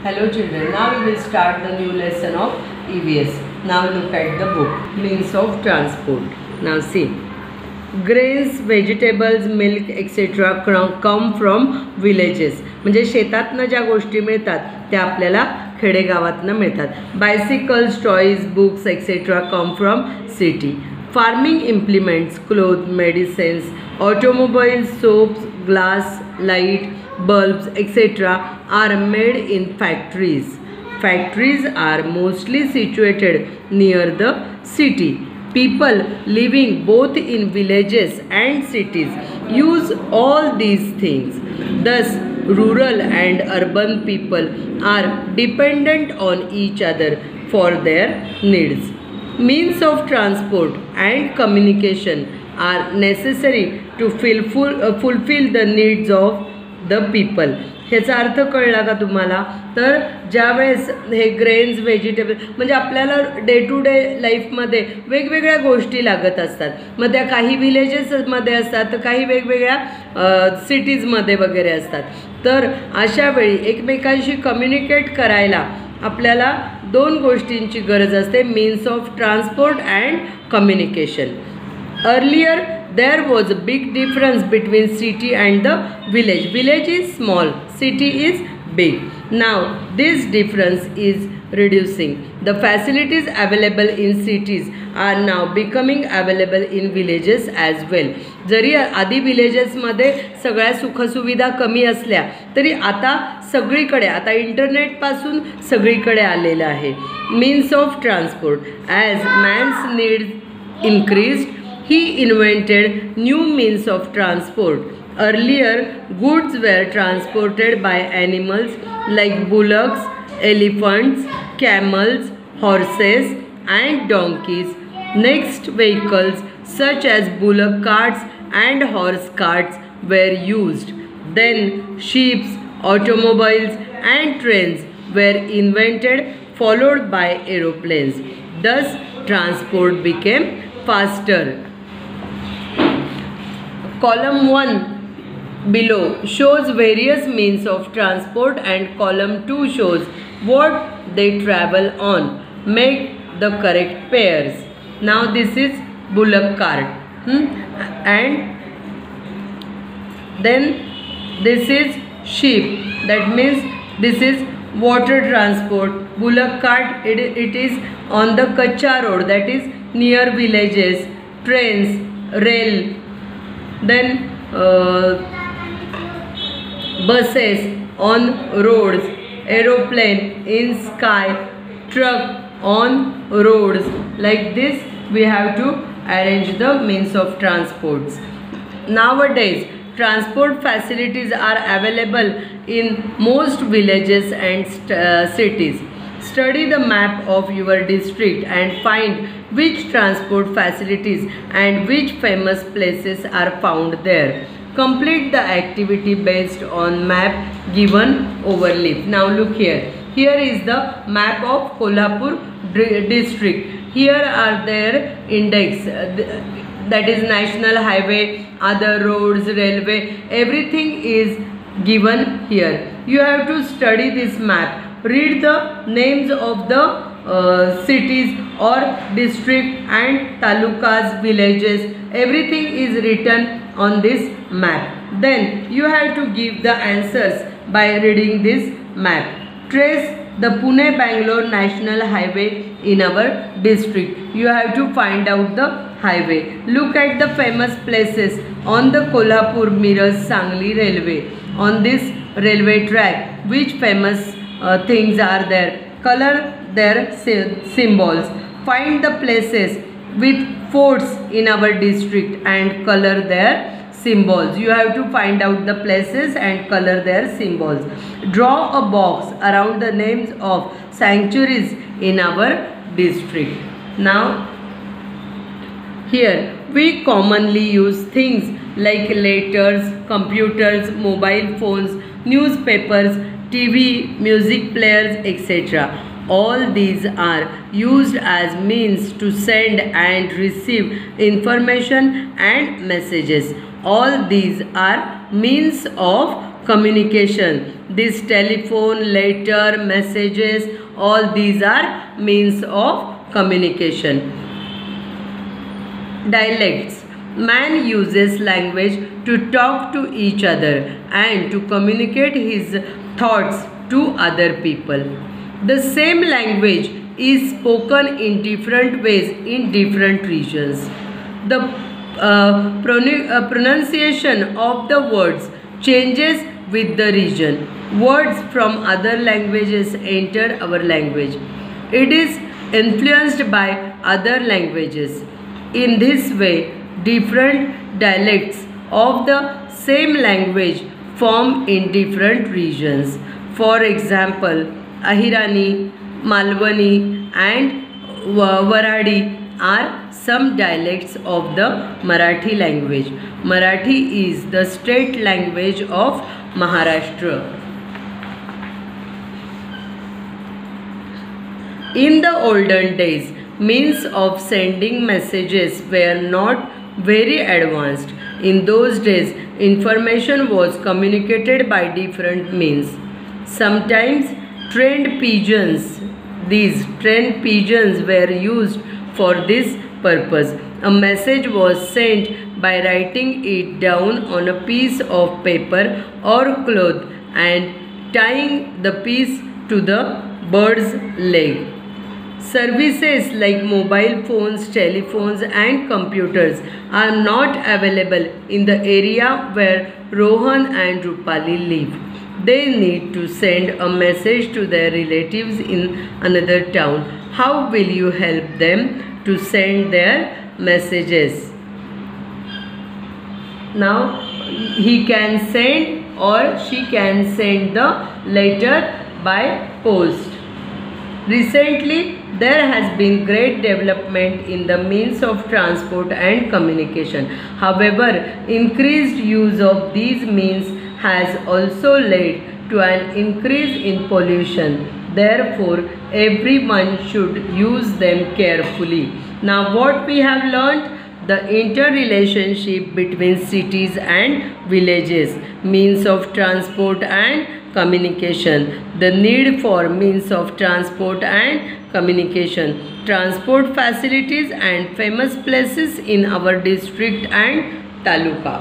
Hello children, now we will start the new lesson of EVS. Now look at the book, means of transport. Now see, grains, vegetables, milk etc. come from villages. म्हणजे शेतातनं ज्या गोष्टी मिळतात त्या आपल्याला खेडेगावातनं मिळतात. Bicycles, toys, books etc. come from city. Farming implements, clothes, medicines, automobiles, soaps, glass, light, bulbs etc. are made in factories. Factories are mostly situated near the city. People living both in villages and cities use all these things. Thus, rural and urban people are dependent on each other for their needs. Means of transport and communication are necessary to fulfill the needs of the people. ह्याचा अर्थ कळला का तुम्हाला? तर ज्यावेळेस हे grains, vegetable म्हणजे आपल्याला day to day लाईफमध्ये वेगवेगळ्या गोष्टी लागत असतात. मग त्या काही विलेजेसमध्ये असतात तर काही वेगवेगळ्या सिटीजमध्ये वगैरे असतात. तर अशा वेळी एकमेकांशी कम्युनिकेट करायला आपल्याला दोन गोष्टींची गरज असते, means of transport and communication. Earlier there was a big difference between city and the village. Village is small, city is big. Now this difference is reducing. The facilities available in cities are now becoming available in villages as well. जरी आधी विलेजेसमध्ये सगळ्या सुखसुविधा कमी असल्या तरी आता सगळीकडे, आता इंटरनेटपासून सगळीकडे आलेलं आहे. Means of transport. As man's needs increased, he invented new means of transport. Earlier, goods were transported by animals like bullocks, elephants, camels, horses, and donkeys. Next, vehicles such as bullock carts and horse carts were used. Then, ships, automobiles, and trains were invented, followed by aeroplanes. Thus, transport became faster. Column 1 below shows various means of transport and column 2 shows what they travel on. Make the correct pairs. Now this is bullock cart and then this is sheep. That means this is water transport. Bullock cart, it is on the Kacha road, that is near villages. Trains, rail, then buses on roads, aeroplane in sky, truck on roads. Like this we have to arrange the means of transports. Nowadays transport facilities are available in most villages and cities. Study the map of your district and find which transport facilities and which famous places are found there. Complete the activity based on map given overleaf. Now look here. Here is the map of Kolhapur district. Here are their index. That is national highway, other roads, railway. Everything is given here. You have to study this map. Read the names of the cities or district and talukas, villages. Everything is written on this map. Then you have to give the answers by reading this map. Trace the Pune-Bangalore National Highway in our district. You have to find out the highway. Look at the famous places on the Kolhapur-Miras-Sangli railway. On this railway track, which famous things are there? Color their symbols. Find the places with forts in our district and color their symbols. You have to find out the places and color their symbols. Draw a box around the names of sanctuaries in our district. Now here we commonly use things like letters, computers, mobile phones, newspapers, TV, music players etc. All these are used as means to send and receive information and messages. All these are means of communication. this telephone, letter, messages, all these are means of communication. Dialects. Man uses language to talk to each other and to communicate his thoughts to other people. The same language is spoken in different ways in different regions. The pronunciation of the words changes with the region. Words from other languages enter our language. It is influenced by other languages. In this way, different dialects of the same language form in different regions. For example, Ahirani, Malwani and Waradi are some dialects of the Marathi language. Marathi is the state language of Maharashtra. In the olden days, means of sending messages were not very advanced. In those days, information was communicated by different means. Sometimes trained pigeons, these trained pigeons were used for this purpose. A message was sent by writing it down on a piece of paper or cloth and tying the piece to the bird's leg. Services like mobile phones, telephones and computers are not available in the area where Rohan and Rupali live. They need to send a message to their relatives in another town. How will you help them to send their messages? Now he can send or she can send the letter by post. Recently, there has been great development in the means of transport and communication. However, increased use of these means has also led to an increase in pollution. Therefore, everyone should use them carefully. Now, what we have learnt? The interrelationship between cities and villages, means of transport and communication, the need for means of transport and communication, transport facilities and famous places in our district and taluka.